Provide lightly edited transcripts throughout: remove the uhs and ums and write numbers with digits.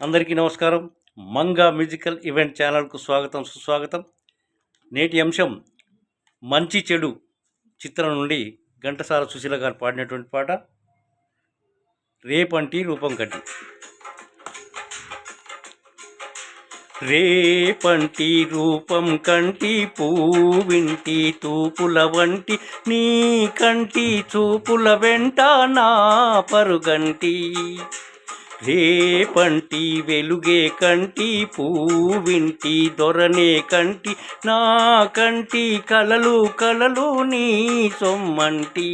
అందరికీ నమస్కారం. Manga musical event ఛానల్కు స్వాగతం, సుస్వాగతం. నేటి అంశం మంచి చెడు చిత్రం నుండి ఘంటసాల సుశీల గారు పాడినటువంటి పాట రేపంటి రూపం కట్టి. రేపంటి రూపం కంటి పూవింటి తూపుల వంటి నీ కంటి చూపుల వెంట నా పరుగంటి. రేపంటి వెలుగే కంటి పూవింటి దొరనే కంటి నా కంటి కలలు కలలు నీ సొమ్మంటి.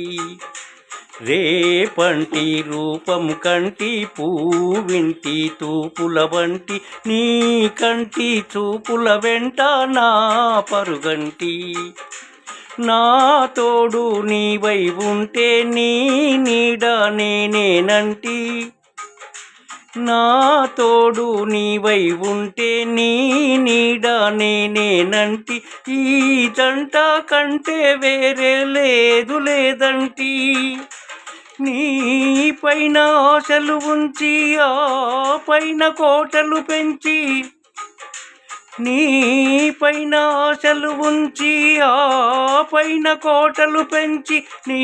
రేపంటి రూపం కంటి పూవింటి తూపుల వంటి నీ కంటి చూపుల వెంట నా పరుగంటి. నా తోడు నీవై ఉంటే నీ నీడ నేనేనంటి. నా తోడు నీవై ఉంటే నీ నీడ నేనేనంటి. ఈ జంట కంటే వేరే లేదు లేదంటి. నీ పైన ఆశలు ఉంచి ఆ పైన కోటలు పెంచి, నీ పైన ఆశలు ఉంచి ఆ పైన కోటలు పెంచి నీ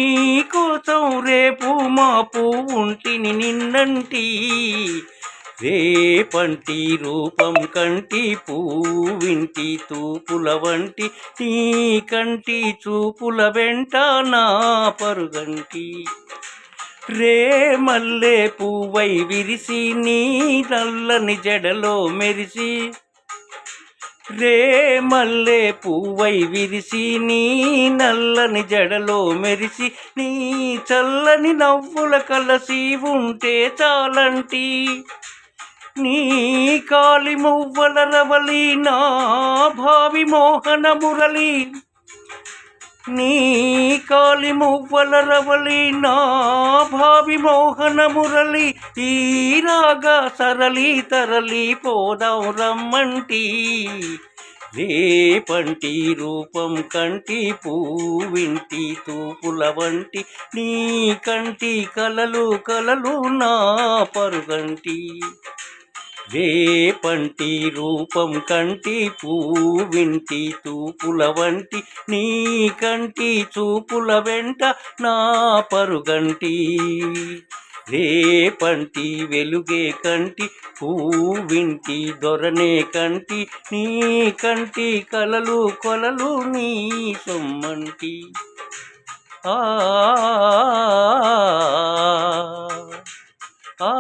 కోసం రేపు మాపు ఉంటిని నిన్నంటి. రేపంటి రూపం కంటి పూవింటి తూపుల వంటి నీ కంటి చూపుల వెంట నా పరుగంటి. రే మల్లె పువ్వై విరిసి నీ నల్లని జడలో మెరిసి, రే మల్లె పువ్వై విరిసి నీ నల్లని జడలో మెరిసి నీ చల్లని నవ్వుల కలసి ఉంటే చాలంటి. నీ కాలి మువ్వల రవలి నా భావి మోహన మురళి. నీ కాలి మువ్వల రవలి నా భావి మోహన మురళి. ఈ రాగా సరళి తరలి పోదాం రమ్మంటి. రేపంటి రూపం కంటి పూవింటి తూపుల వంటి నీ కంటి కలలు కలలు నా పరుగంటి. రేపంటి రూపం కంటి పూవింటి తూపుల వంటి నీ కంటి చూపుల వెంట నా పరుగంటి. రేపంటి వెలుగే కంటి పూవింటి దొరనే కంటి నీ కంటి కలలు కొలలు నీ సొమ్మంటి. ఆ ఆ